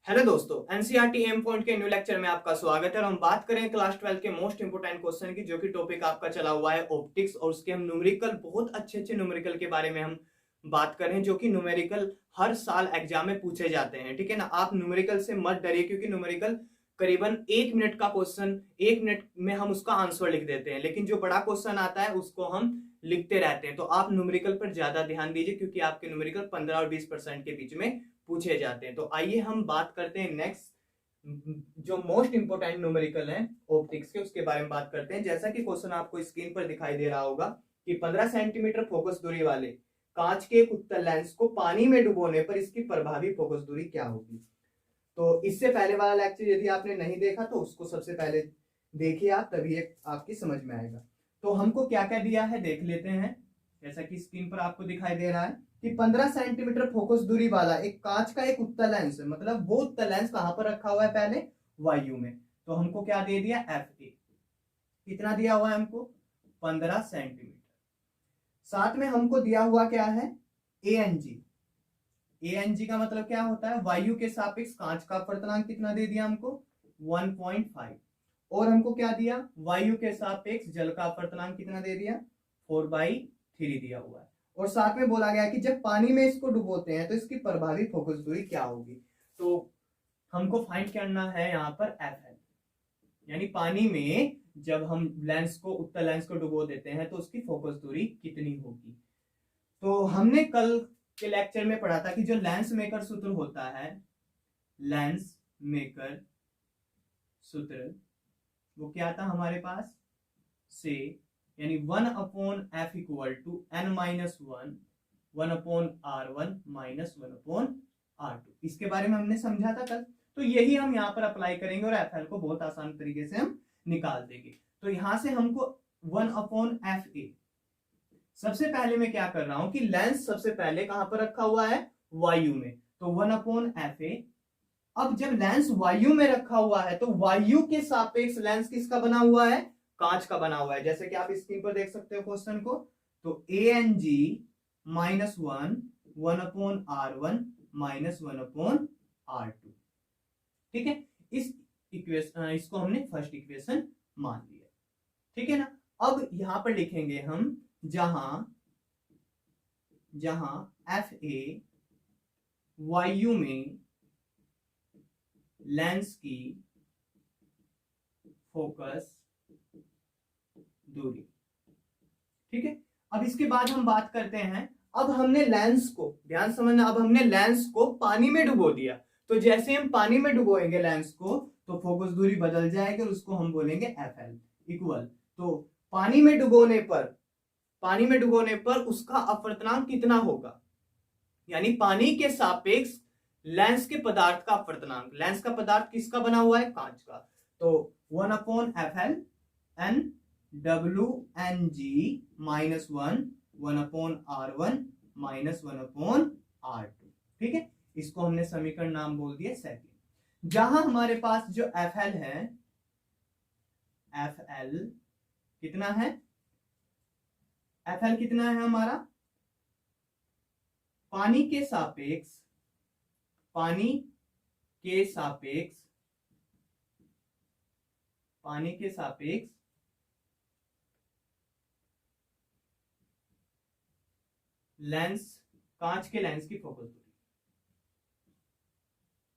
Hello दोस्तों, NCERT M point के new lecture में आपका स्वागत है और हम बात करें क्लास 12 के मोस्ट इंपोर्टेंट क्वेश्चन की, जो कि टॉपिक आपका चला हुआ है ऑप्टिक्स। और उसके हम न्यूमेरिकल, बहुत अच्छे न्यूमेरिकल के बारे में हम बात करें, जो कि न्यूमेरिकल हर साल एग्जाम में पूछे जाते हैं। ठीक है ना, आप न्यूमेरिकल से मत डरिए, क्योंकि न्यूमेरिकल करीबन 1 मिनट का क्वेश्चन, 1 मिनट में हम उसका आंसर लिख देते हैं, लेकिन जो बड़ा क्वेश्चन आता है उसको हम लिखते रहते हैं। तो आप न्यूमेरिकल पर ज्यादा ध्यान दीजिए, क्योंकि आपके न्यूमेरिकल 15 और 20% के बीच में पूछे जाते हैं। तो आइए हम बात करते हैं नेक्स्ट, जो मोस्ट इंपोर्टेंट न्यूमेरिकल है ऑप्टिक्स के, उसके बारे में बात करते हैं। जैसा कि क्वेश्चन आपको स्क्रीन पर दिखाई दे रहा होगा कि 15 सेंटीमीटर फोकस दूरी वाले कांच के एक उत्तल लेंस को पानी में डुबोने पर इसकी प्रभावी फोकस दूरी क्या होगी। तो इससे पहले वाला लेक्चर यदि आपने नहीं देखा तो उसको सबसे पहले देखिए आप, तभी आपकी समझ में आएगा। तो हमको क्या क्या दिया है देख लेते हैं। जैसा कि स्क्रीन पर आपको दिखाई दे रहा है कि 15 सेंटीमीटर फोकस दूरी वाला एक कांच का एक उत्तल लेंस है, मतलब वो उत्तल लेंस कहां पर रखा हुआ है, पहले वायु में। तो हमको क्या दे दिया, एफ ए। कितना दिया हुआ है हमको, 15 सेंटीमीटर। साथ में हमको दिया हुआ क्या है, ए एन जी। ए एन जी का मतलब क्या होता है, वायु के सापेक्ष कांच का अपवर्तनांक कितना दे दिया हमको, 1.5। और हमको क्या दिया, वायु के सापेक्ष जल का अपवर्तनांक कितना दे दिया, 4/3 दिया हुआ है। और साथ में बोला गया कि जब पानी में इसको डुबोते हैं तो इसकी प्रभावी फोकस दूरी क्या होगी। तो हमको फाइंड करना है यहाँ पर एफ एल, यानी पानी में जब हम लेंस को, उत्तल लेंस को डुबो देते हैं तो उसकी फोकस दूरी कितनी होगी। तो हमने कल के लेक्चर में पढ़ा था कि जो लेंस मेकर सूत्र होता है, लेंस मेकर सूत्र, वो क्या था हमारे पास, से यानी 1/f equal to n minus 1/r1 minus 1/r2। इसके बारे में हमने समझा था कल, तो यही हम यहाँ पर अप्लाई करेंगे और एफ एल को बहुत आसान तरीके से हम निकाल देंगे। तो यहां से हमको 1/fa, सबसे पहले मैं क्या कर रहा हूं कि लेंस सबसे पहले कहां पर रखा हुआ है, वायु में, तो 1/fa। अब जब लेंस वायु में रखा हुआ है तो वायु के सापेक्ष लेंस किसका बना हुआ है, कांच का बना हुआ है। जैसे कि आप स्क्रीन पर देख सकते हो क्वेश्चन को, तो A N G minus 1/r1 minus 1/r2। ठीक है, इस इक्वेशन, इसको हमने फर्स्ट इक्वेशन मान लिया। ठीक है ना, अब यहां पर लिखेंगे हम, जहां एफ ए वायु में लेंस की फोकस दूरी। ठीक है, अब इसके बाद हम बात करते हैं, अब हमने लेंस को, ध्यान समझना, अब हमने लेंस को पानी में डुबो दिया। तो जैसे हम पानी में डुबोएंगे लेंस को, तो फोकस दूरी बदल जाएगी और उसको हम बोलेंगे एफ एल इक्वल। तो पानी में डुबोने पर उसका अपवर्तनांक कितना होगा, यानी पानी के सापेक्ष लेंस के पदार्थ का अपवर्तनांक। लेंस का पदार्थ किसका बना हुआ है, कांच का। तो 1/fl n WNG minus 1/r1 minus 1/r2। ठीक है, इसको हमने समीकरण नाम बोल दिया सेकंड। जहां हमारे पास जो FL है, FL कितना है, FL कितना है हमारा, पानी के सापेक्ष लेंस, कांच के लेंस की फोकस दूरी,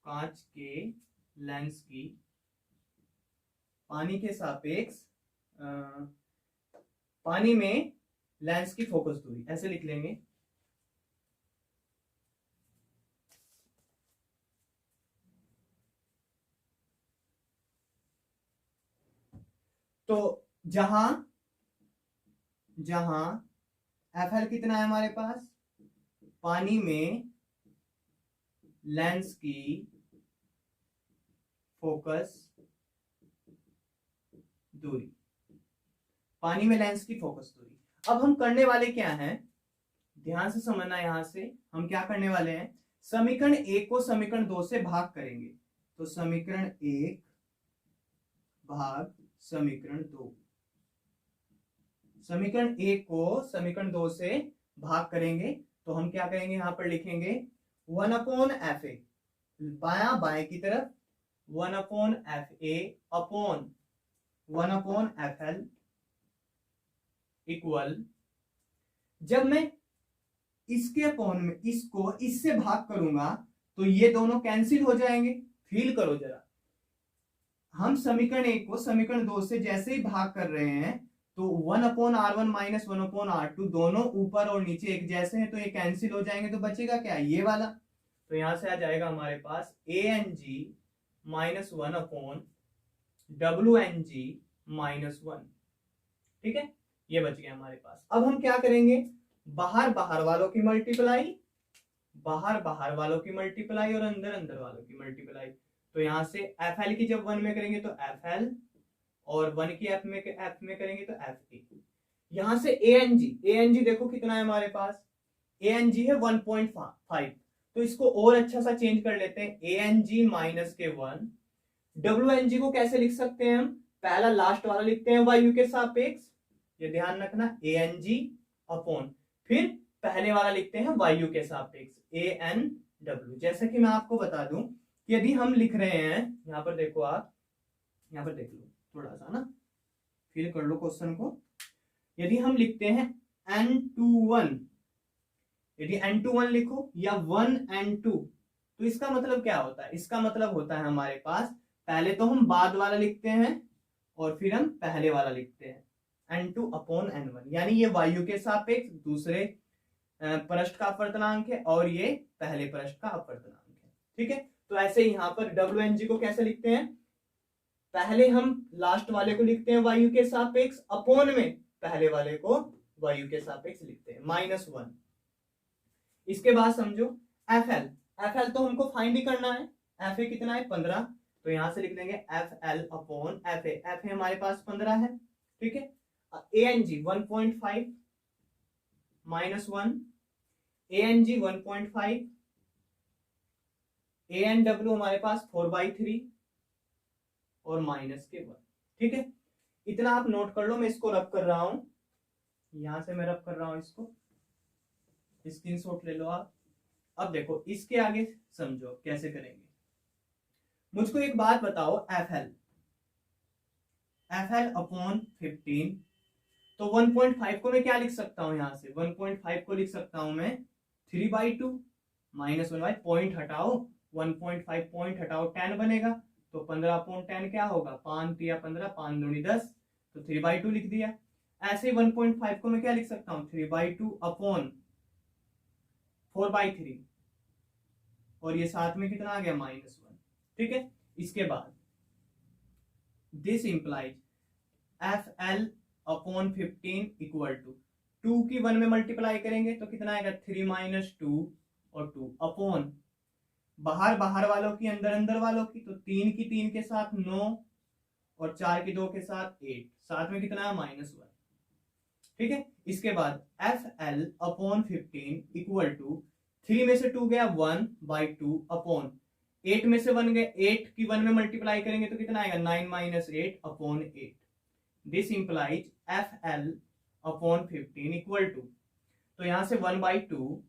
कांच के लेंस की पानी के सापेक्ष पानी में लेंस की फोकस दूरी, ऐसे लिख लेंगे। तो जहां एफ एल कितना है हमारे पास, पानी में लेंस की फोकस दूरी, पानी में लेंस की फोकस दूरी। अब हम करने वाले क्या हैं, ध्यान से समझना। यहां से हम क्या करने वाले हैं, समीकरण 1 को समीकरण 2 से भाग करेंगे। तो समीकरण 1 भाग समीकरण 2, समीकरण 1 को समीकरण 2 से भाग करेंगे। तो हम क्या करेंगे, यहां पर लिखेंगे 1/fa, बायां बाएं की तरफ 1/FA अपॉन 1/FL इक्वल, जब मैं इसके अपॉन में इसको इससे भाग करूंगा तो ये दोनों कैंसिल हो जाएंगे। फील करो जरा, हम समीकरण 1 को समीकरण 2 से जैसे ही भाग कर रहे हैं तो 1/R1 माइनस 1/R2 दोनों ऊपर और नीचे एक जैसे हैं, तो ये कैंसिल हो जाएंगे, तो बचेगा क्या, ये वाला। तो यहां से आ जाएगा हमारे पास ANG माइनस 1/WNG माइनस 1। ठीक है, ये बच गया हमारे पास। अब हम क्या करेंगे, बाहर बाहर वालों की मल्टीप्लाई, बाहर बाहर वालों की मल्टीप्लाई और अंदर अंदर वालों की मल्टीप्लाई। तो यहां से FL की जब 1 में करेंगे तो FL और 1 की F में करेंगे तो FA। यहां से ANG देखो कितना है हमारे पास, ANG है 1.5, तो इसको और अच्छा सा चेंज कर लेते हैं, ANG माइनस के 1। WNG को कैसे लिख सकते हैं हम, पहला लास्ट वाला लिखते हैं वायु के सापेक्ष, ये ध्यान रखना, ANG अपॉन, फिर पहले वाला लिखते हैं वायु के सापेक्ष ANW। जैसा कि मैं आपको बता दूं कि यदि हम लिख रहे हैं, यहां पर देखो आप, यहां पर देख लो थोड़ा सा ना, फिल कर लो क्वेश्चन को। यदि हम लिखते हैं N21, यदि N21 लिखो या 1N2, तो इसका मतलब क्या होता है, इसका मतलब होता है हमारे पास पहले तो हम बाद वाला लिखते हैं और फिर हम पहले वाला लिखते हैं N2 अपॉन N1, यानी ये वायु के सापेक्ष दूसरे पृष्ठ का अपवर्तनांक है और ये पहले पृष्ठ का अपवर्तनांक है। ठीक है, तो ऐसे यहाँ पर WNG को कैसे लिखते हैं, पहले हम लास्ट वाले को लिखते हैं वायु के सापेक्ष, अपॉन में पहले वाले को वायु के सापेक्ष लिखते हैं माइनस 1। इसके बाद समझो FL तो हमको फाइंड ही करना है, FA कितना है 15, तो यहां से लिख देंगे FL अपॉन FA हमारे पास 15 है। ठीक है, ANG 1.5 माइनस 1, ANG 1.5, ANW हमारे पास 4/3 और माइनस के 1। ठीक है, इतना आप नोट कर लो, मैं इसको रब कर रहा हूं, यहां से मैं रब कर रहा हूं, इसको स्क्रीनशॉट ले लो आप। अब देखो इसके आगे समझो कैसे करेंगे। मुझको एक बात बताओ, FL अपॉन 15, तो 1.5 को मैं क्या लिख सकता हूं, यहां से 1.5 को लिख सकता हूं मैं 3/2 माइनस 1 पॉइंट हटाओ, 1.5 पॉइंट हटाओ 10 बनेगा, तो 15/10 क्या होगा, 5 3 15, 5 दूनी 10, तो 3/2 लिख दिया। ऐसे ही 1.5 को मैं क्या लिख सकता हूं, 3/2 अपॉन 4/3, और ये साथ में कितना आ गया माइनस 1। ठीक है, इसके बाद this implies FL upon 15 equal to 2 की 1 में मल्टीप्लाई करेंगे तो कितना आएगा 3 माइनस 2 और 2 अपॉन बाहर बाहर वालों की अंदर अंदर वालों की, तो 3 की 3 के साथ 9 और 4 की 2 के साथ 8, साथ में कितना है माइनस 1। ठीक है, इसके बाद FL अपॉन 15 इक्वल टू 3 में से 2 गया 1/2 अपॉन 8 में से 1 गया, 8 की 1 में मल्टीप्लाई करेंगे तो कितना आएगा 9 minus 8 upon 8। This implies FL upon 15 equal to, तो यहां से 1/2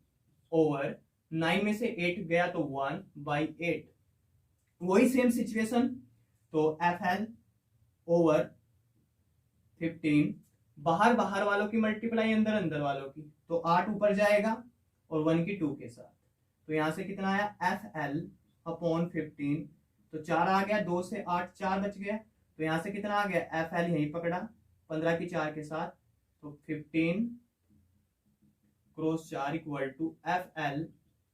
ओवर 9 में से 8 गया तो 1/8, वही सेम सिचुएशन, तो FL ओवर 15 बाहर बाहर वालों की मल्टीप्लाई अंदर अंदर वालों की, तो 8 ऊपर जाएगा और 1 की 2 के साथ, तो यहां से कितना आया FL अपॉन 15, तो 4 आ गया, 2 से 8 4 बच गया, तो यहां से कितना आ गया FL यहीं पकड़ा 15 की 4 के साथ, तो 15 क्रॉस 4 इक्वल टू FL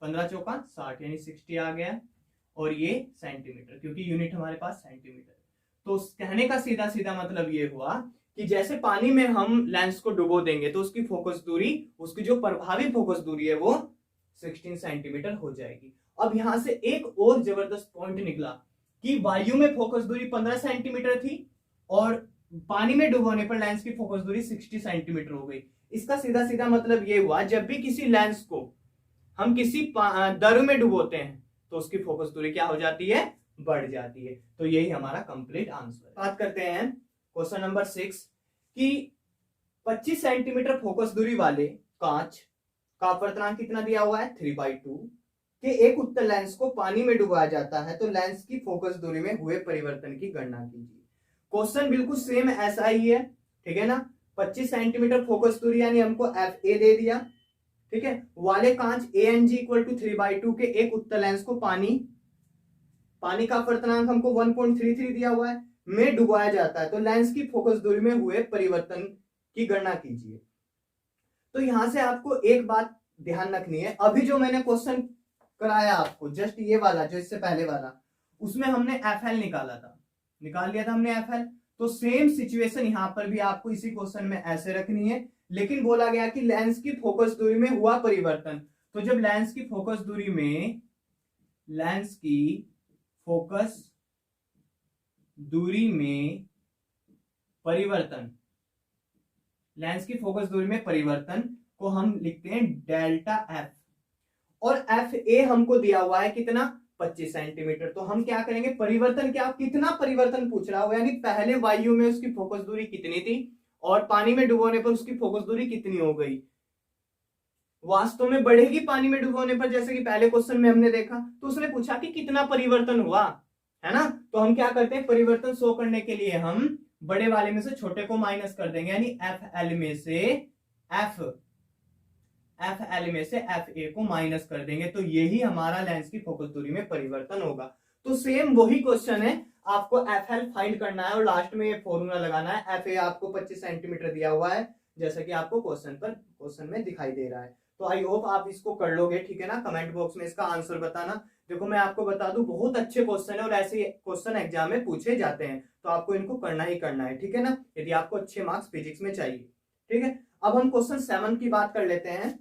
15 चौका 60 यानी 60 आ गया, और ये सेंटीमीटर, क्योंकि यूनिट हमारे पास सेंटीमीटर। तो कहने का सीधा सीधा मतलब ये हुआ कि जैसे पानी में हम लेंस को डुबो देंगे तो उसकी फोकस दूरी, उसकी जो प्रभावी फोकस दूरी है वो 16 सेंटीमीटर हो जाएगी। अब यहां से एक और जबरदस्त पॉइंट निकला कि वायु में फोकस दूरी 15 सेंटीमीटर थी और पानी में डुबोने पर लेंस की फोकस दूरी 60 सेंटीमीटर हो गई। इसका सीधा सीधा मतलब ये हुआ, जब भी किसी लेंस को हम किसी दर में डुबोते हैं तो उसकी फोकस दूरी क्या हो जाती है, बढ़ जाती है। तो यही हमारा कंप्लीट आंसर। बात करते हैं क्वेश्चन नंबर 6 कि 25 सेंटीमीटर फोकस दूरी वाले कांच का अपवर्तनांक कितना दिया हुआ है 3/2, कि एक उत्तल लेंस को पानी में डुबाया जाता है तो लेंस की फोकस दूरी में हुए परिवर्तन की गणना कीजिए। क्वेश्चन बिल्कुल सेम ऐसा ही है, ठीक है ना। 25 सेंटीमीटर फोकस दूरी यानी हमको एफ ए दे दिया, ठीक है। वाले कांच ए एन जी इक्वल टू 3/2 के एक उत्तल लेंस को पानी का अपवर्तनांक हमको 1.33 दिया हुआ है, में डुबाया जाता है तो लेंस की फोकस दूरी में हुए परिवर्तन की गणना कीजिए। तो यहां से आपको एक बात ध्यान रखनी है, अभी जो मैंने क्वेश्चन कराया आपको जस्ट ये वाला जो इससे पहले वाला, उसमें हमने एफ एल निकाल लिया था हमने एफ एल। तो सेम सिचुएशन यहां पर भी आपको इसी क्वेश्चन में ऐसे रखनी है, लेकिन बोला गया कि लेंस की फोकस दूरी में हुआ परिवर्तन। तो जब लेंस की फोकस दूरी में परिवर्तन को हम लिखते हैं डेल्टा एफ, और एफ ए हमको दिया हुआ है कितना 25 सेंटीमीटर। तो हम क्या करेंगे, परिवर्तन क्या, कितना परिवर्तन पूछ रहा हो, यानी पहले वायु में उसकी फोकस दूरी कितनी थी और पानी में डुबोने पर उसकी फोकस दूरी कितनी हो गई। वास्तव में बढ़ेगी पानी में डुबोने पर, जैसे कि पहले क्वेश्चन में हमने देखा, तो उसने पूछा कि कितना परिवर्तन हुआ, है ना। तो हम क्या करते हैं, परिवर्तन शो करने के लिए हम बड़े वाले में से छोटे को माइनस कर देंगे, यानी एफ एल में से एफ ए को माइनस कर देंगे, तो यही हमारा लेंस की फोकस दूरी में परिवर्तन होगा। तो सेम वही क्वेश्चन है, आपको एफ एल फाइंड करना है और लास्ट में ये फॉर्मूला लगाना है। एफ ए आपको 25 सेंटीमीटर दिया हुआ है, जैसा कि आपको क्वेश्चन में दिखाई दे रहा है। तो आई होप आप इसको कर लोगे, ठीक है ना। कमेंट बॉक्स में इसका आंसर बताना। देखो मैं आपको बता दूं, बहुत अच्छे क्वेश्चन है और ऐसे क्वेश्चन एग्जाम में पूछे जाते हैं, तो आपको इनको करना ही करना है, ठीक है ना, यदि आपको अच्छे मार्क्स फिजिक्स में चाहिए, ठीक है। अब हम क्वेश्चन 7 की बात कर लेते हैं।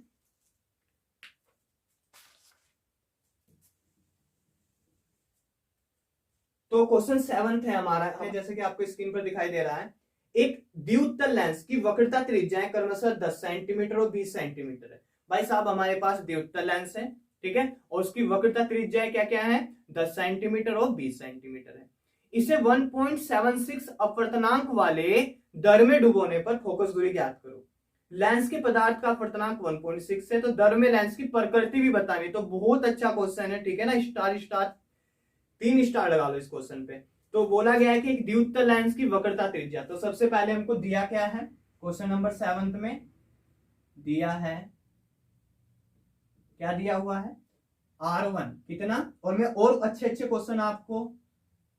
तो क्वेश्चन 7 है हमारा, जैसे कि आपको स्क्रीन पर दिखाई दे रहा है, एक द्विउत्तल लेंस की वक्रता त्रिज्याएं क्रमशः 10 सेंटीमीटर और 20 सेंटीमीटर है। भाई साहब हमारे पास द्विउत्तल लेंस है, ठीक है, और उसकी वक्रता त्रिज्याएं क्या क्या है, 10 सेंटीमीटर और 20 सेंटीमीटर है। इसे 1.76 अपवर्तनांक वाले दर में डुबोने पर फोकस दूरी ज्ञात करो। लेंस के पदार्थ का अपवर्तनांक 1.6 है, तो दर में लेंस की प्रकृति भी बतानी। तो बहुत अच्छा क्वेश्चन है, ठीक है ना, स्टार 3 स्टार लगा लो इस क्वेश्चन पे। तो बोला गया है कि एक द्विउत्तल लेंस की वक्रता त्रिज्या, तो सबसे पहले हमको दिया क्या है, क्वेश्चन नंबर 7 में दिया है, क्या दिया हुआ है, R1 कितना, और मैं और अच्छे क्वेश्चन आपको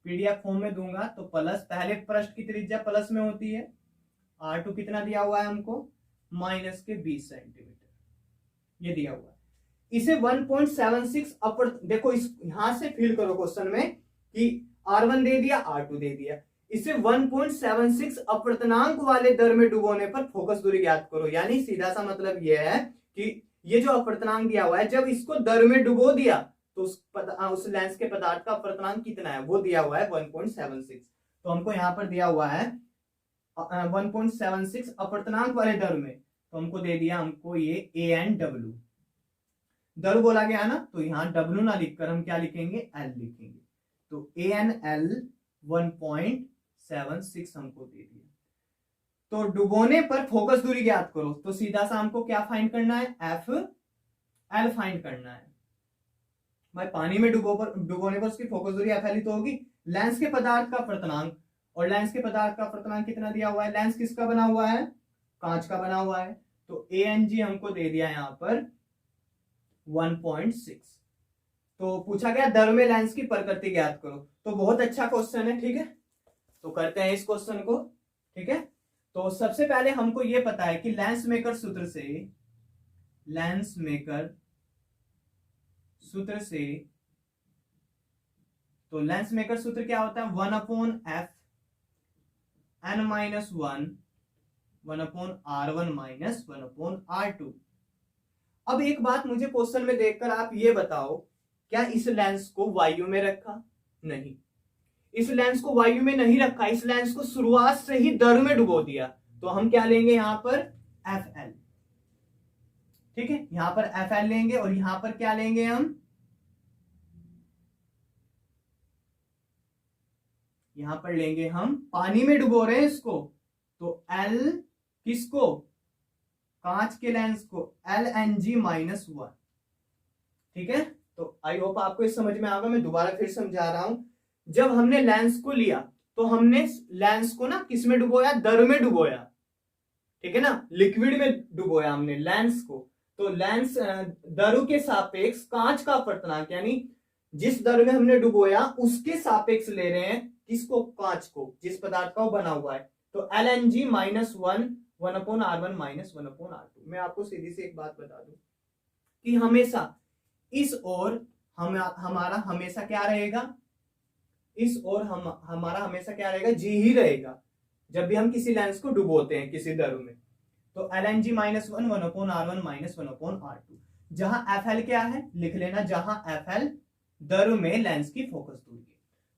पीडीएफ फॉर्म में दूंगा। तो प्लस, पहले पृष्ठ की त्रिज्या प्लस में होती है, R2 कितना दिया हुआ है हमको, माइनस के 20 सेंटीमीटर, ये दिया हुआ है। इसे 1.76 अपर, देखो इस यहां से फील करो क्वेश्चन में कि R1 दे दिया, R2 दे दिया, इसे 1.76 अपवर्तनांक वाले दर में डुबोने पर फोकस दूरी ज्ञात करो। यानी सीधा सा मतलब यह है कि ये जो अपवर्तनांक दिया हुआ है, जब इसको दर में डुबो दिया तो उस लेंस के पदार्थ का अपवर्तनांक कितना है, वो दिया हुआ है 1.76। तो हमको यहां पर दिया हुआ है 1.76 अपवर्तनांक वाले दर में, तो हमको दे दिया हमको ये ए एन डब्ल्यू, दर बोला गया ना, तो यहां डब्ल्यू ना लिखकर हम क्या लिखेंगे, एल लिखेंगे। तो ए एन एल 1.76 हमको दे दिया। तो डुबोने पर फोकस दूरी ज्ञात करो, तो सीधा सा हमको क्या फाइंड करना है, एफ एल फाइंड करना है। भाई पानी में डुबोने पर उसकी फोकस दूरी एफ एल ही तो होगी। लेंस के पदार्थ का अपवर्तनांक, और लेंस के पदार्थ का अपवर्तनांक कितना दिया हुआ है, लेंस किसका बना हुआ है, कांच का बना हुआ है, तो ए एन जी हमको दे दिया यहां पर 1.6। तो पूछा गया दर में लेंस की प्रकृति ज्ञात करो, तो बहुत अच्छा क्वेश्चन है, ठीक है। तो करते हैं इस क्वेश्चन को, ठीक है। तो सबसे पहले हमको यह पता है कि लेंस मेकर सूत्र से तो लेंस मेकर सूत्र क्या होता है, 1/f n-1 1/r1 - 1/r2। अब एक बात मुझे क्वेश्चन में देखकर आप ये बताओ, क्या इस लेंस को वायु में रखा, नहीं, इस लेंस को वायु में नहीं रखा, इस लेंस को शुरुआत से ही दर में डुबो दिया। तो हम क्या लेंगे यहां पर, एफ एल, ठीक है, यहां पर एफ एल लेंगे, और यहां पर क्या लेंगे हम, यहां पर लेंगे हम, पानी में डुबो रहे हैं इसको, तो एल किसको, कांच के लेंस को, एल एन जी -1, ठीक है। तो आई होप आपको इस समझ में आएगा। मैं दोबारा फिर समझा रहा हूं। जब हमने लेंस को लिया तो हमने लेंस को ना किस में डुबोया, दर में डुबोया, ठीक है ना, लिक्विड में डुबोया हमने लेंस को। तो लेंस दर के सापेक्ष कांच का अपवर्तनांक, यानी जिस दर में हमने डुबोया उसके सापेक्ष ले रहे हैं किसको, कांच को, जिस पदार्थ का वो बना हुआ है। तो LNG -1 माइनस 1/R2। मैं आपको सीधी सी एक बात बता दूं कि हमेशा इस ओर हमारा हमेशा क्या रहेगा, इस ओर हमारा हमेशा क्या रहेगा, जी ही रहेगा जब भी हम किसी लेंस को डुबोते हैं किसी दर में। तो LNG -1 1/R1 माइनस 1/R2। जहां FL क्या है लिख लेना, जहां FL दर में लेंस की फोकस दूरी है।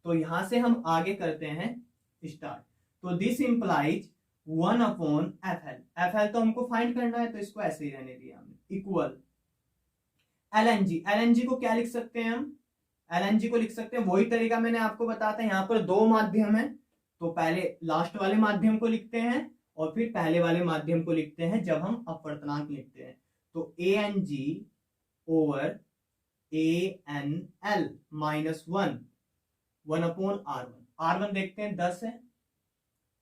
तो यहां से हम आगे करते हैं स्टार्ट। तो दिस इंप्लाइज 1/FL। FL तो हमको फाइंड करना है तो इसको ऐसे ही रहने दिया हमने, इक्वल LNG को क्या लिख सकते हैं हम, LNG को लिख सकते हैं वही तरीका मैंने आपको बताया था। यहाँ पर दो माध्यम है, तो पहले लास्ट वाले माध्यम को लिखते हैं और फिर पहले वाले माध्यम को लिखते हैं जब हम अपवर्तनांक लिखते हैं। तो ANG over ANL -1 1/R1। R1 देखते हैं 10 है,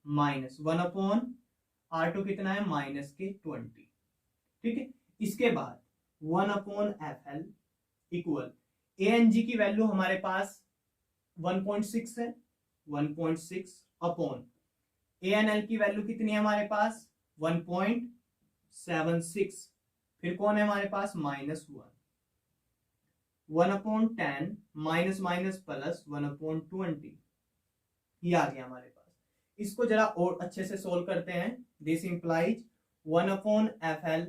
माइनस 1/R2 कितना है, -20। ठीक है, इसके बाद 1/FL इक्वल ANG की वैल्यू हमारे पास 1.6 है, 1.6 अपॉन ANL की वैल्यू कितनी है हमारे पास 1.76। फिर कौन है हमारे पास -1 1/10 माइनस माइनस प्लस 1/20 ये आ गया हमारे पास। इसको जरा और अच्छे से सोल्व करते हैं। दिस इंप्लाइज 1/FL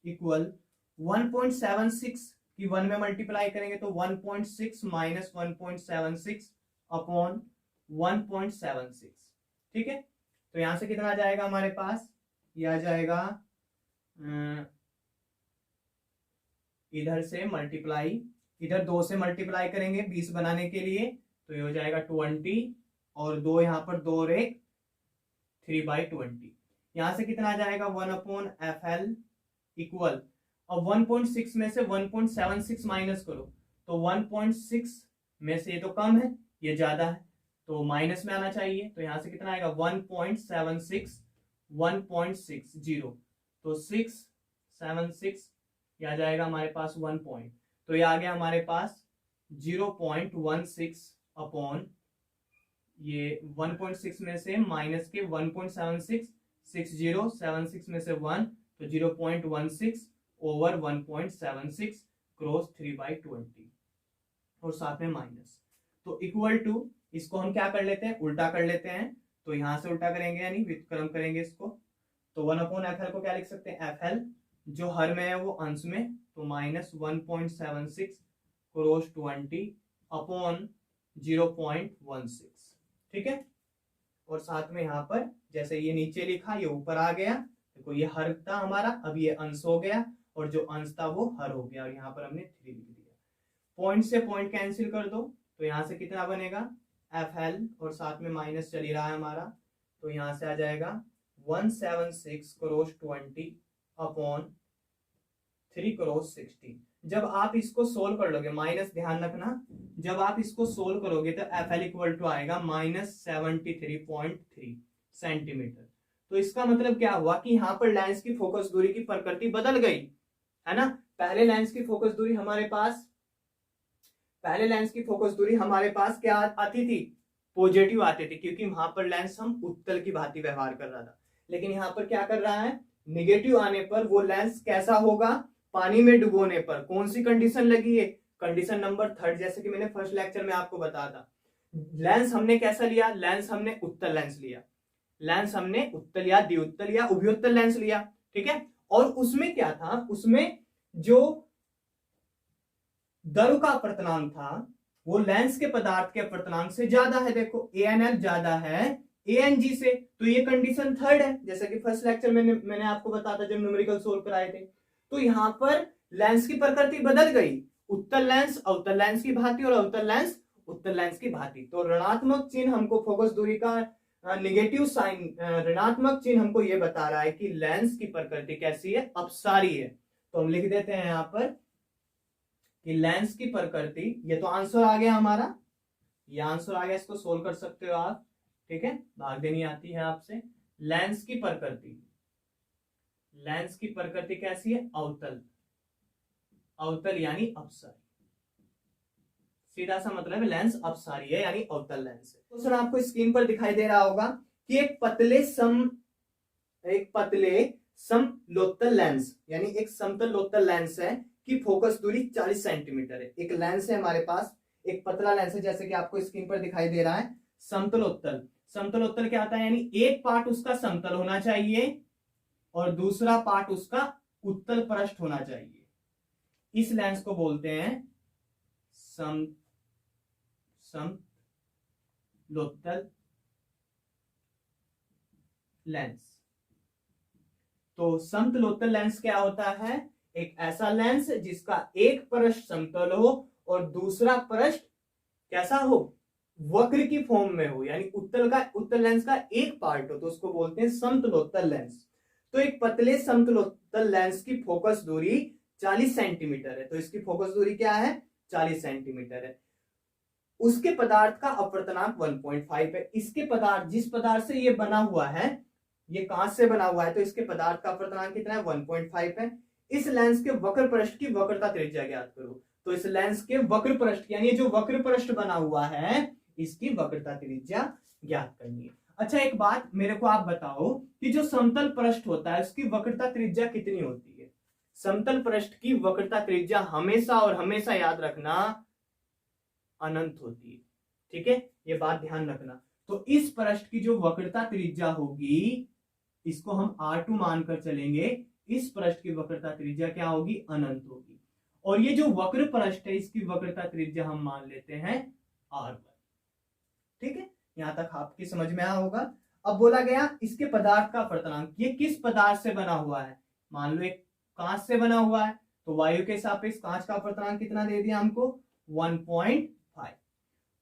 इक्वल 1.76 की 1 में मल्टीप्लाई करेंगे तो 1.6 माइनस 1.76 अपॉन 1.76। ठीक है, तो यहां से कितना आ जाएगा हमारे पास, ये आ जाएगा इधर से मल्टीप्लाई, इधर 2 से मल्टीप्लाई करेंगे 20 बनाने के लिए, तो ये हो जाएगा 20 और 2 यहाँ पर 2 और 1 3/20। यहां से कितना आ जाएगा 1/FL इक्वल, अब 1.6 में से 1.76 माइनस करो तो 1.6 में से ये तो कम है ये ज्यादा है तो माइनस में आना चाहिए। तो यहां से कितना आएगा 1.76 1.60 तो 676 ये आ जाएगा हमारे पास 1 पॉइंट, तो ये आ गया हमारे पास 0.16 अपॉन ये 1.6 में से माइनस के 1.76 6076 में से 1 तो 0.16 ओवर 1.76 क्रॉस 3/20 और साथ में माइनस, तो इक्वल टू, इसको हम क्या कर लेते हैं उल्टा कर लेते हैं। तो यहां से उल्टा करेंगे यानी व्युत्क्रम करेंगे इसको, तो 1/FL को क्या लिख सकते हैं FL जो हर में है वो अंश में, तो -1.76 क्रॉस 20 अपॉन 0.16। ठीक है, और साथ में यहाँ पर जैसे ये नीचे लिखा ये ऊपर आ गया, देखो ये हर था हमारा, अब ये अंश हो गया और जो अंश था वो हर हो गया और यहाँ पर हमने 3 लिख दिया। पॉइंट से पॉइंट कैंसिल कर दो तो यहाँ से कितना बनेगा FL और साथ में माइनस चल ही रहा है हमारा, तो यहाँ से आ जाएगा 176 क्रॉस 20 अपॉन 3 क्रॉस 16। जब आप इसको सोल्व कर लोगे, माइनस ध्यान रखना, जब आप इसको सोल्व करोगे तो FL इक्वल टू आएगा -73.3 सेंटीमीटर। तो इसका मतलब क्या हुआ कि यहाँ पर लेंस की फोकस दूरी की प्रकृति बदल गई है ना। पहले लेंस की फोकस दूरी हमारे पास, पहले लेंस की फोकस दूरी हमारे पास क्या आती थी, पॉजिटिव आती थी, क्योंकि वहां पर लेंस हम उत्तल की भांति व्यवहार कर रहा था। लेकिन यहाँ पर क्या कर रहा है, नेगेटिव आने पर वो लेंस कैसा होगा, पानी में डुबोने पर कौन सी कंडीशन लगी है, कंडीशन नंबर 3, जैसे कि मैंने फर्स्ट लेक्चर में आपको बताया था। लेंस हमने कैसा लिया, लेंस हमने उत्तल लेंस लिया, लेंस हमने उत्तल या द्विउत्तल या उभयोत्तल लेंस लिया। ठीक है, और उसमें क्या था, उसमें जो दर का अपवर्तनांक था वो लेंस के पदार्थ के अपवर्तनांक से ज्यादा है। देखो ANL ज्यादा है ANG से, तो ये कंडीशन 3 है, जैसे कि फर्स्ट लेक्चर में मैंने आपको बताया था जब न्यूमेरिकल सोल्व कराए थे। तो यहां पर लेंस की प्रकृति बदल गई, उत्तल लेंस अवतल लेंस की भांति और अवतल लेंस उत्तल लेंस की भांति। तो ऋणात्मक चिन्ह हमको फोकस दूरी का नेगेटिव साइन, ऋणात्मक चिन्ह हमको ये बता रहा है कि लेंस की प्रकृति कैसी है, अपसारी है। तो हम लिख देते हैं यहाँ पर कि लेंस की प्रकृति, ये तो आंसर आ गया हमारा, ये आंसर आ गया, इसको सोल्व कर सकते हो आप, ठीक है, भाग देनी आती है आपसे। लेंस की प्रकृति, लेंस की प्रकृति कैसी है? अवतल, अवतल यानी अपसारी, सीधा सा मतलब है लेंस अपसारी है यानी अवतल लेंस है। क्वेश्चन आपको स्क्रीन पर दिखाई दे रहा होगा कि एक पतले समलोत्तल लेंस यानी एक समतलोत्तल लेंस है कि फोकस दूरी 40 सेंटीमीटर है। एक लेंस है हमारे पास, एक पतला लेंस है, जैसे कि आपको स्क्रीन पर दिखाई दे रहा है। समतलोत्तल, समतलोत्तल क्या आता है? यानी एक पार्ट उसका समतल होना चाहिए और दूसरा पार्ट उसका उत्तल पृष्ठ होना चाहिए। इस लेंस को बोलते हैं समतलोत्तल लेंस। तो समतलोत्तल लेंस क्या होता है? एक ऐसा लेंस जिसका एक पृष्ठ समतल हो और दूसरा पृष्ठ कैसा हो? वक्र की फॉर्म में हो, यानी उत्तल लेंस का एक पार्ट हो, तो उसको बोलते हैं समतलोत्तल लेंस। तो एक पतले समतलोत्तल लेंस की फोकस दूरी 40 सेंटीमीटर है। तो इसकी फोकस दूरी क्या है? 40 सेंटीमीटर है। उसके पदार्थ का अपवर्तनांक 1.5 है। इसके पदार्थ, जिस पदार्थ से ये बना हुआ है, ये कांच से बना हुआ है, तो इसके पदार्थ का अपवर्तनांक कितना है? 1.5 है। इस लेंस के वक्र पृष्ठ की वक्रता त्रिज्या ज्ञात करो। तो इस लेंस के वक्र पृष्ठ यानी जो वक्र पृष्ठ बना हुआ है, इसकी वक्रता त्रिज्या ज्ञात करनी है। अच्छा, एक बात मेरे को आप बताओ कि जो समतल पृष्ठ होता है उसकी वक्रता त्रिज्या कितनी होती है? समतल पृष्ठ की वक्रता त्रिज्या हमेशा और हमेशा याद रखना अनंत होती है, ठीक है, ये बात ध्यान रखना। तो इस पृष्ठ की जो वक्रता त्रिज्या होगी, इसको हम R2 मानकर चलेंगे। इस पृष्ठ की वक्रता त्रिज्या क्या होगी? अनंत होगी। और ये जो वक्र पृष्ठ है, इसकी वक्रता त्रिज्या हम मान लेते हैं R1, ठीक है, यहां तक आपकी समझ में आया होगा। अब बोला गया इसके पदार्थ का अपवर्तनांक, ये किस पदार्थ से बना हुआ है? मान लो एक कांच से बना हुआ है, तो वायु के सापेक्ष कांच का अपवर्तनांक कितना दे दिया हमको? 1.5।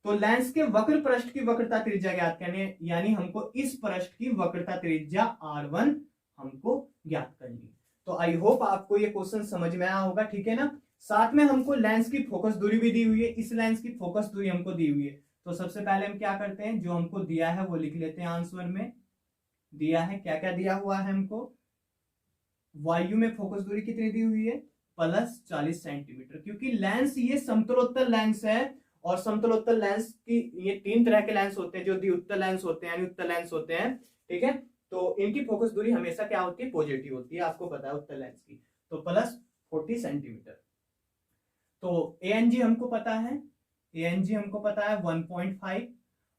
तो लेंस के वक्र पृष्ठ की वक्रता त्रिज्या ज्ञात करनी है, यानी हमको इस पृष्ठ की वक्रता त्रिज्या R1 हमको ज्ञात करनी है। तो आई होप आपको ये क्वेश्चन समझ में आया होगा, ठीक है ना। साथ में हमको लेंस की फोकस दूरी भी दी हुई है, इस लेंस की फोकस दूरी हमको दी हुई है। तो सबसे पहले हम क्या करते हैं, जो हमको दिया है वो लिख लेते हैं। आंसर में दिया है, क्या क्या दिया हुआ है हमको? वायु में फोकस दूरी कितनी दी हुई है? प्लस 40 सेंटीमीटर, क्योंकि लेंस ये समतलोत्तल लेंस है। और समतलोत्तल लेंस की ये तीन तरह के लेंस होते हैं, जो द्विउत्तल लेंस होते हैं, उत्तल लेंस होते हैं, ठीक है। तो इनकी फोकस दूरी हमेशा क्या होती है? पॉजिटिव होती है, आपको पता है उत्तल लेंस की। तो प्लस 40 सेंटीमीटर। तो ANG हमको पता है, ANG हमको पता है 1.5।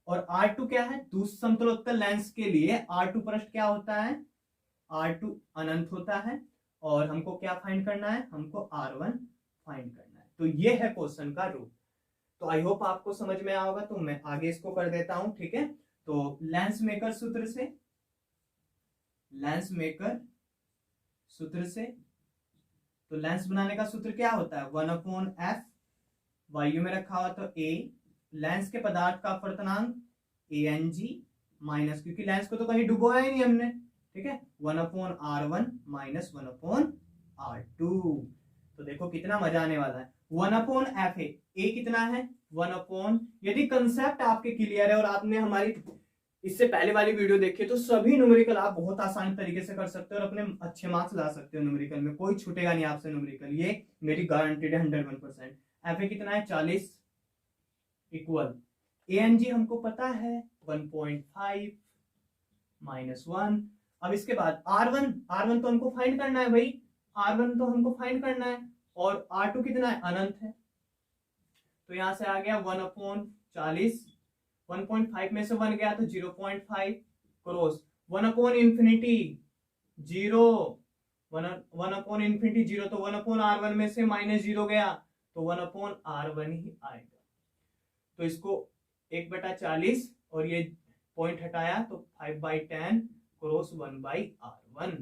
और R2 क्या है? दूसरे समतलोत्तल लेंस के लिए R2 पृष्ठ क्या होता है? R2 अनंत होता है। और हमको क्या फाइंड करना है? हमको R1 फाइंड करना है। तो ये है क्वेश्चन का रूप। तो आई होप आपको समझ में आया होगा। तो मैं आगे इसको कर देता हूं, ठीक है। तो लेंस मेकर सूत्र से, लेंस मेकर सूत्र से, तो लेंस बनाने का सूत्र क्या होता है? 1/f, वायु में रखा हुआ तो A, लेंस के पदार्थ का अपवर्तनांक ANG माइनस, क्योंकि लेंस को तो कहीं डुबोया ही नहीं हमने, ठीक है, 1/R1 माइनस 1/R2। तो देखो कितना मजा आने वाला है। 1/f है, A कितना है? 1/, यदि कंसेप्ट आपके क्लियर है और आपने हमारी इससे पहले वाली वीडियो देखी तो सभी न्यूमेरिकल आप बहुत आसान तरीके से कर सकते हो और अपने अच्छे मार्क्स ला सकते हो। न्यूमेरिकल में कोई छूटेगा नहीं आपसे न्यूमेरिकल, ये मेरी गारंटीड है 101%। एफ कितना है? 40 इक्वल ANG हमको पता है 1.5 माइनस 1। अब इसके बाद R1 तो हमको फाइंड करना है भाई, R1 तो हमको फाइंड करना है। और R2 कितना है? अनंत है। तो यहां से आ गया 1/40, 1.5 में से 1 गया तो 0.5 क्रॉस 1/इंफिनिटी 0, 1/इंफिनिटी 0, तो 1/R1 में से -0 गया तो 1/R1 ही आएगा। तो इसको 1/40 और ये पॉइंट हटाया तो 5/10 क्रॉस 1/R1,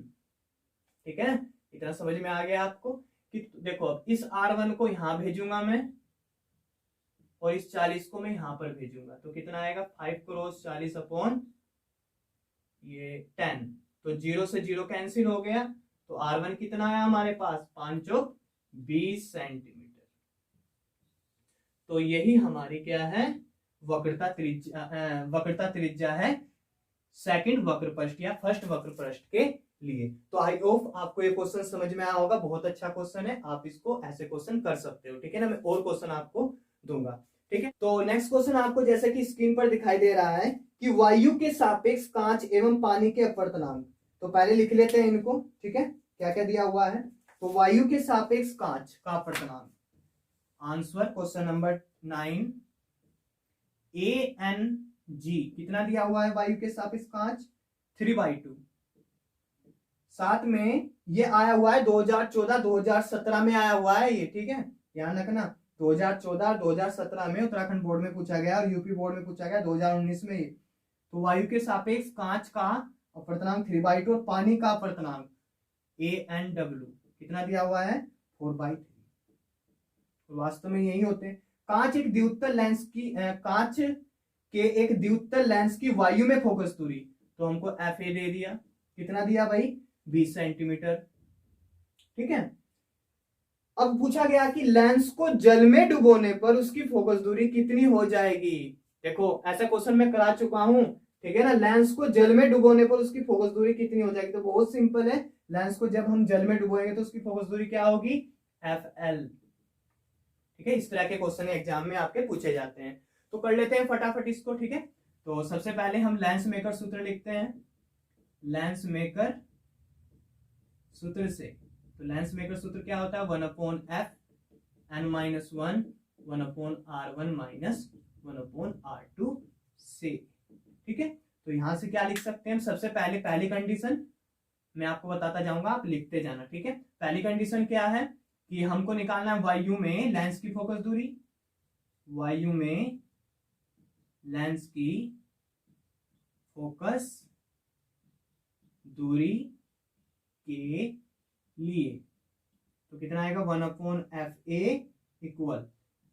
ठीक है। इतना समझ में आ गया आपको कि देखो अब इस R1 को यहां भेजूंगा मैं और इस 40 को मैं यहां पर भेजूंगा, तो कितना आएगा? 5 क्रॉस 40 अपॉन ये 10, तो 0 से 0 कैंसिल हो गया। तो R1 कितना आया हमारे पास? 5 चौक 20 सेंटीमीटर, तो यही हमारी क्या है, वक्रता त्रिज्या है सेकंड वक्र पृष्ठ या फर्स्ट वक्र पृष्ठ के लिए। तो आई होप आपको ये क्वेश्चन समझ में आया होगा, बहुत अच्छा क्वेश्चन है, आप इसको ऐसे क्वेश्चन कर सकते हो, ठीक है ना। मैं और क्वेश्चन आपको दूंगा, ठीक है। तो नेक्स्ट क्वेश्चन आपको जैसे कि स्क्रीन पर दिखाई दे रहा है कि वायु के सापेक्ष कांच एवं पानी के अपवर्तनांक। तो पहले लिख लेते हैं इनको, ठीक है, क्या क्या दिया हुआ है। तो वायु के सापेक्ष कांच का अपवर्तनांक, आंसर क्वेश्चन नंबर 9 ANG कितना दिया हुआ है वायु के सापेक्ष कांच, 3/2। साथ में ये आया हुआ है 2014-2017 में आया हुआ है ये, ठीक है, ध्यान रखना। 2014-2017 में उत्तराखंड बोर्ड में पूछा गया और यूपी बोर्ड में पूछा गया 2019 में ये। तो वायु के सापेक्ष कांच का अपवर्तनांक 3/2 और पानी का अपवर्तनांक ANW कितना दिया हुआ है, 4/3। तो वास्तव में यही होते हैं। कांच एक द्विउत्तल लेंस की कांच के एक द्विउत्तल लेंस की वायु में फोकस दूरी, तो हमको FA दे दिया, कितना दिया भाई, 20 सेंटीमीटर, ठीक है। अब पूछा गया कि लेंस को जल में डुबोने पर उसकी फोकस दूरी कितनी हो जाएगी। देखो ऐसा क्वेश्चन मैं करा चुका हूं, ठीक है ना। लेंस को जल में डुबोने पर उसकी फोकस दूरी कितनी हो जाएगी, तो बहुत सिंपल है, लेंस को जब हम जल में डुबोएंगे तो उसकी फोकस दूरी क्या होगी, FL, ठीक है। इस तरह के क्वेश्चन एग्जाम में आपके पूछे जाते हैं। तो कर लेते हैं फटाफट इसको, ठीक है। तो सबसे पहले हम लेंस मेकर सूत्र लिखते हैं, लेंस मेकर सूत्र से। तो लेंस मेकर सूत्र क्या होता है, 1/f n-1 1/r1 1/r2 से, ठीक है। तो यहां से क्या लिख सकते हैं हम, सबसे पहले पहली कंडीशन मैं आपको बताता जाऊंगा, आप लिखते जाना, ठीक है। पहली कंडीशन क्या है कि हमको निकालना है वायु में लेंस की फोकस दूरी, वायु में लेंस की फोकस दूरी के लिए। तो कितना आएगा, 1/FA equal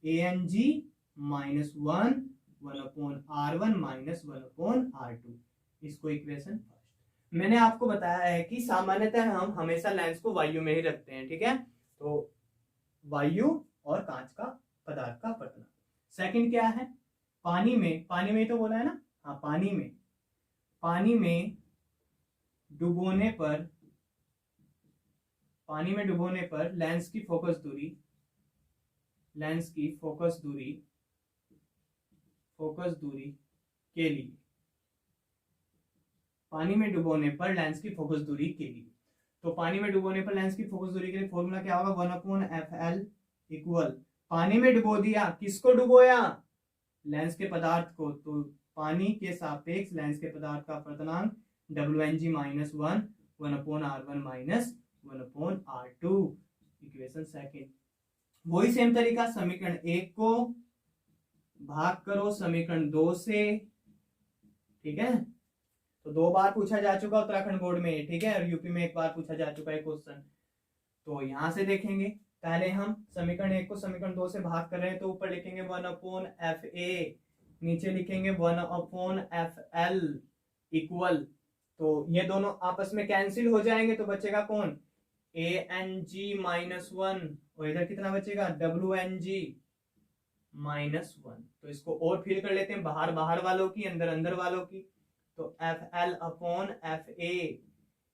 ANG -1 1/R1 1/R2। इसको इक्वेशन फर्स्ट। मैंने आपको बताया है कि सामान्यतः हम हमेशा लेंस को वायु में ही रखते हैं, ठीक है। तो वायु और कांच का पदार्थ का अपवर्तनांक। सेकंड क्या है, पानी में, पानी में तो बोला है ना, हाँ पानी में डुबोने पर लेंस की फोकस दूरी के लिए, पानी में डुबोने पर लेंस की फोकस दूरी के लिए। तो पानी में डुबोने पर लेंस की फोकस दूरी के लिए फॉर्मूला क्या होगा, 1/FL इक्वल, पानी में डुबो दिया, किसको डुबोया, लेंस के पदार्थ को, तो पानी के सापेक्ष लेंस के पदार्थ का अपवर्तनांक WNG -1 1/R1 1/R2। Equation second. वही सेम तरीका, समीकरण 1 को भाग करो समीकरण 2 से, ठीक है। तो 2 बार पूछा जा चुका उत्तराखंड बोर्ड में, ठीक है, और यूपी में 1 बार पूछा जा चुका है क्वेश्चन। तो यहां से देखेंगे, पहले हम समीकरण 1 को समीकरण 2 से भाग कर रहे हैं, तो ऊपर लिखेंगे 1/FA, नीचे लिखेंगे 1/FL इक्वल, तो ये दोनों आपस में कैंसिल हो जाएंगे, तो बचेगा कौन, ANG -1, और इधर कितना बचेगा, WNG -1। तो इसको और फिर कर लेते हैं, बाहर बाहर वालों की, अंदर अंदर वालों की। तो FL/FA,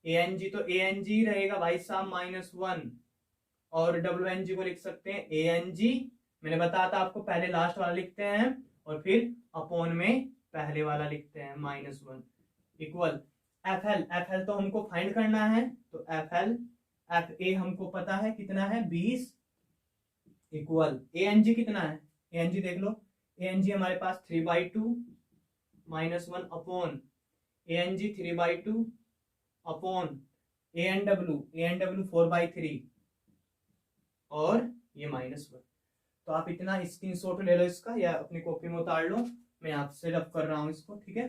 ANG तो ANG रहेगा भाई साहब -1, और WNG को लिख सकते हैं ANG, मैंने बताया था आपको, पहले लास्ट वाला लिखते हैं और फिर अपॉन में पहले वाला लिखते हैं -1 इक्वल FL तो हमको फाइंड करना है, तो FA हमको पता है कितना है, 20 इक्वल ANG कितना है, ANG देख लो, ANG हमारे पास 3/2 -1 अपॉन ANG 3/2 अपॉन ANW 4/3 और ये -1। तो आप इतना स्क्रीनशॉट ले लो इसका, या अपनी कॉपी में उतार लो, मैं आपसे रब कर रहा हूं इसको, ठीक है।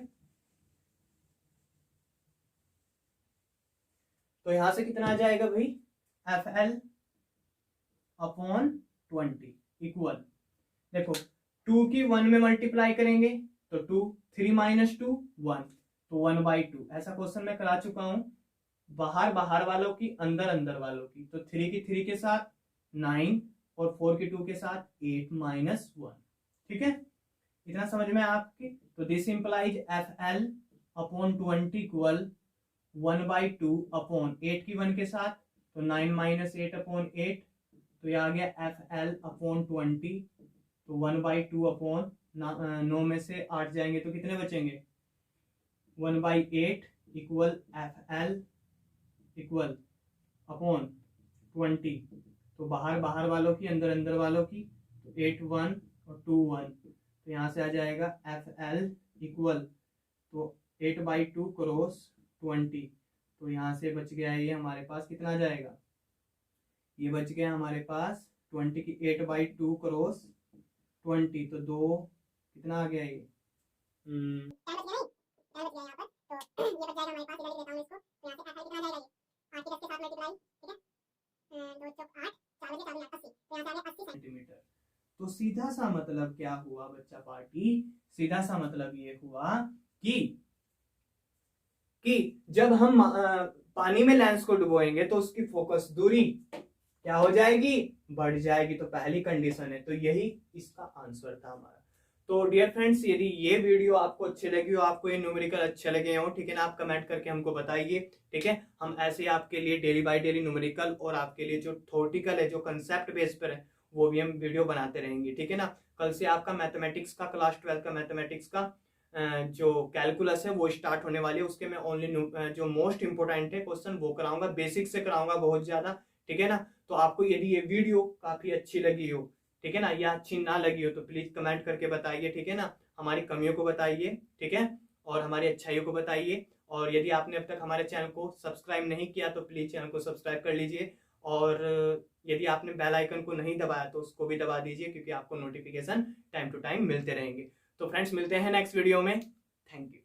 तो यहां से कितना आ जाएगा भाई, FL/20 इक्वल, देखो 2 की 1 में मल्टीप्लाई करेंगे तो 2, 3 - 2 1, तो 1/2। ऐसा क्वेश्चन मैं करा चुका हूं, बाहर बाहर वालों की, अंदर अंदर वालों की। तो 3 की 3 के साथ 9 और 4 की 2 के साथ 8 - 1, ठीक है, इतना समझ में आपकी। तो this implies F L upon 20 equal 1/2 upon 8 की 1 के साथ, तो 9 माइनस 8 अपॉन 8, तो ये आ गया एफ एल अपॉन 20, तो 1/2 अपॉन 9 में से 8 जाएंगे तो कितने बचेंगे, 1/8 equal F L equal upon 20, तो बाहर बाहर वालों की, अंदर अंदर वालों की, तो 8 1 और 2 1, तो यहाँ से आ जाएगा एफ एल इक्वल, तो 8/2 क्रॉस 20, तो यहाँ से बच गया ये हमारे पास कितना आ जाएगा, ये बच गया हमारे पास 20 की 8/2 क्रॉस 20, तो 2 कितना आ गया ये सेंटीमीटर। तो सीधा सा मतलब क्या हुआ बच्चा पार्टी, सीधा सा मतलब ये हुआ कि जब हम पानी में लेंस को डुबोएंगे तो उसकी फोकस दूरी क्या हो जाएगी, बढ़ जाएगी। तो पहली कंडीशन है, तो यही इसका आंसर था हमारा। तो डियर फ्रेंड्स, यदि ये वीडियो आपको अच्छी लगी हो, आपको ये न्यूमेरिकल अच्छे लगे हो, ठीक है ना, आप कमेंट करके हमको बताइए, ठीक है। हम ऐसे आपके लिए डेली बाय डेली न्यूमेरिकल और आपके लिए जो थ्योरेटिकल है, जो कंसेप्ट बेस पर है, वो भी हम वीडियो बनाते रहेंगे, ठीक है ना। कल से आपका मैथमेटिक्स का, क्लास 12 का मैथमेटिक्स का जो कैलकुलस है वो स्टार्ट होने वाली है। उसके मैं ओनली जो मोस्ट इंपोर्टेंट है क्वेश्चन वो कराऊंगा, बेसिक से कराऊंगा बहुत ज्यादा, ठीक है ना। तो आपको यदि ये वीडियो काफी अच्छी लगी हो, ठीक है ना, या अच्छी ना लगी हो, तो प्लीज कमेंट करके बताइए, ठीक है ना। हमारी कमियों को बताइए, ठीक है, और हमारी अच्छाइयों को बताइए। और यदि आपने अब तक हमारे चैनल को सब्सक्राइब नहीं किया तो प्लीज चैनल को सब्सक्राइब कर लीजिए। और यदि आपने बेल आइकन को नहीं दबाया तो उसको भी दबा दीजिए, क्योंकि आपको नोटिफिकेशन टाइम टू टाइम मिलते रहेंगे। तो फ्रेंड्स, मिलते हैं नेक्स्ट वीडियो में। Thank you.